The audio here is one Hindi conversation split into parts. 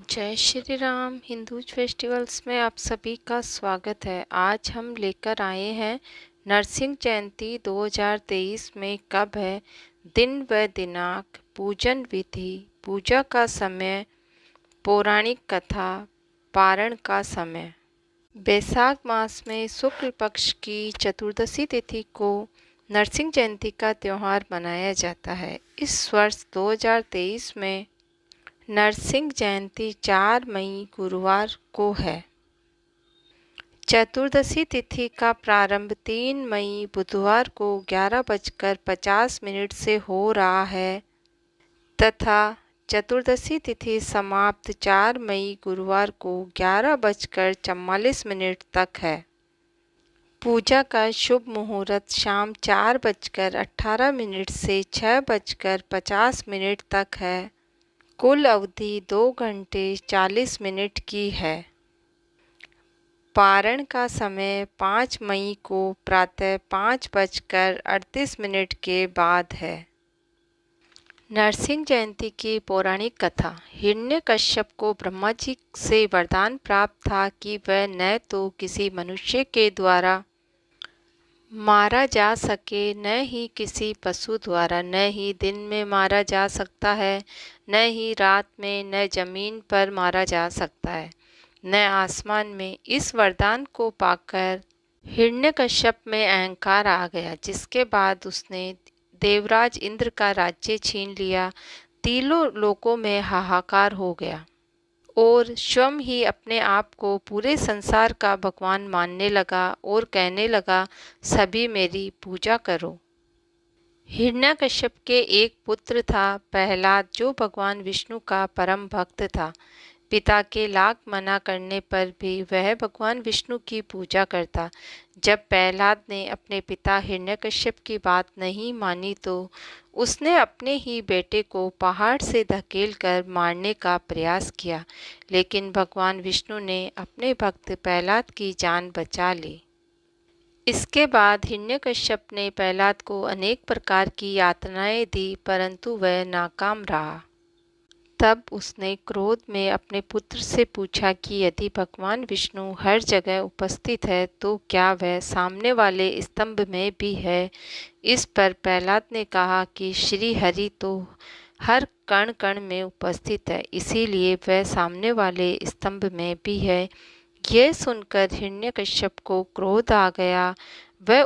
जय श्री राम। हिंदूज फेस्टिवल्स में आप सभी का स्वागत है। आज हम लेकर आए हैं नरसिंह जयंती 2023 में कब है, दिन व दिनांक, पूजन विधि, पूजा का समय, पौराणिक कथा, पारण का समय। बैसाख मास में शुक्ल पक्ष की चतुर्दशी तिथि को नरसिंह जयंती का त्यौहार मनाया जाता है। इस वर्ष 2023 में नरसिंह जयंती 4 मई गुरुवार को है। चतुर्दशी तिथि का प्रारंभ 3 मई बुधवार को 11:50 से हो रहा है तथा चतुर्दशी तिथि समाप्त 4 मई गुरुवार को 11:44 तक है। पूजा का शुभ मुहूर्त शाम 4:18 से 6:50 तक है। कुल अवधि 2 घंटे 40 मिनट की है। पारण का समय 5 मई को प्रातः 5:38 के बाद है। नरसिंह जयंती की पौराणिक कथा। हिरण्यकश्यप को ब्रह्मा जी से वरदान प्राप्त था कि वह न तो किसी मनुष्य के द्वारा मारा जा सके, न ही किसी पशु द्वारा, न ही दिन में मारा जा सकता है, न ही रात में, न जमीन पर मारा जा सकता है, न आसमान में। इस वरदान को पाकर हिरण्यकश्यप में अहंकार आ गया, जिसके बाद उसने देवराज इंद्र का राज्य छीन लिया। तीनों लोकों में हाहाकार हो गया और स्वयं ही अपने आप को पूरे संसार का भगवान मानने लगा और कहने लगा, सभी मेरी पूजा करो। हिरण्यकश्यप के एक पुत्र था प्रहलाद, जो भगवान विष्णु का परम भक्त था। पिता के लाख मना करने पर भी वह भगवान विष्णु की पूजा करता। जब प्रहलाद ने अपने पिता हिरण्यकश्यप की बात नहीं मानी तो उसने अपने ही बेटे को पहाड़ से धकेलकर मारने का प्रयास किया, लेकिन भगवान विष्णु ने अपने भक्त प्रहलाद की जान बचा ली। इसके बाद हिरण्यकश्यप ने प्रहलाद को अनेक प्रकार की यातनाएं दी, परंतु वह नाकाम रहा। तब उसने क्रोध में अपने पुत्र से पूछा कि यदि भगवान विष्णु हर जगह उपस्थित है तो क्या वह सामने वाले स्तंभ में भी है। इस पर प्रहलाद ने कहा कि श्री हरि तो हर कण कण में उपस्थित है, इसीलिए वह सामने वाले स्तंभ में भी है। यह सुनकर हिरण्यकश्यप को क्रोध आ गया।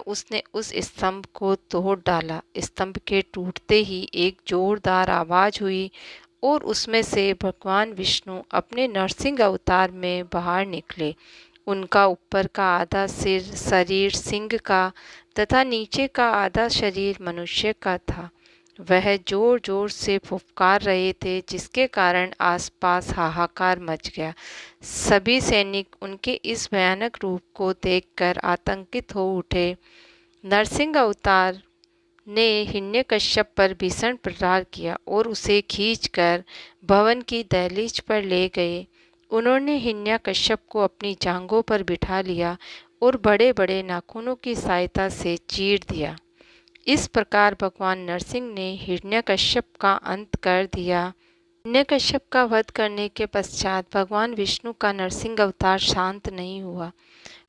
उसने उस स्तंभ को तोड़ डाला। स्तंभ के टूटते ही एक जोरदार आवाज हुई और उसमें से भगवान विष्णु अपने नरसिंह अवतार में बाहर निकले। उनका ऊपर का आधा शरीर सिंह का तथा नीचे का आधा शरीर मनुष्य का था। वह जोर जोर से फुफकार रहे थे, जिसके कारण आसपास हाहाकार मच गया। सभी सैनिक उनके इस भयानक रूप को देखकर आतंकित हो उठे। नरसिंह अवतार ने हिरण्यकश्यप पर भीषण प्रहार किया और उसे खींचकर भवन की दहलीज पर ले गए। उन्होंने हिरण्यकश्यप को अपनी जांघों पर बिठा लिया और बड़े बड़े नाखूनों की सहायता से चीर दिया। इस प्रकार भगवान नरसिंह ने हिरण्यकश्यप का अंत कर दिया। हिरण्यकश्यप का वध करने के पश्चात भगवान विष्णु का नरसिंह अवतार शांत नहीं हुआ।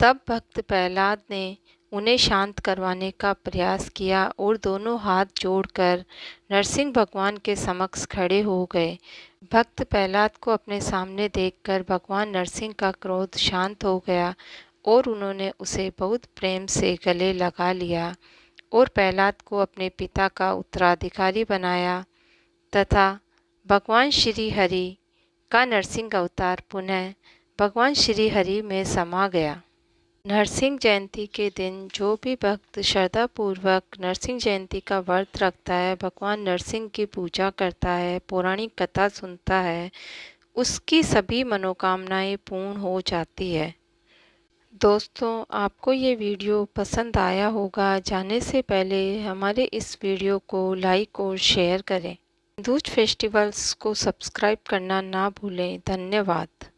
तब भक्त प्रहलाद ने उन्हें शांत करवाने का प्रयास किया और दोनों हाथ जोड़कर नरसिंह भगवान के समक्ष खड़े हो गए। भक्त प्रहलाद को अपने सामने देखकर भगवान नरसिंह का क्रोध शांत हो गया और उन्होंने उसे बहुत प्रेम से गले लगा लिया और प्रहलाद को अपने पिता का उत्तराधिकारी बनाया तथा भगवान श्री हरि का नरसिंह अवतार पुनः भगवान श्री हरि में समा गया। नरसिंह जयंती के दिन जो भी भक्त श्रद्धापूर्वक नरसिंह जयंती का व्रत रखता है, भगवान नरसिंह की पूजा करता है, पौराणिक कथा सुनता है, उसकी सभी मनोकामनाएं पूर्ण हो जाती है। दोस्तों, आपको ये वीडियो पसंद आया होगा। जाने से पहले हमारे इस वीडियो को लाइक और शेयर करें। हिंदूज फेस्टिवल्स को सब्सक्राइब करना ना भूलें। धन्यवाद।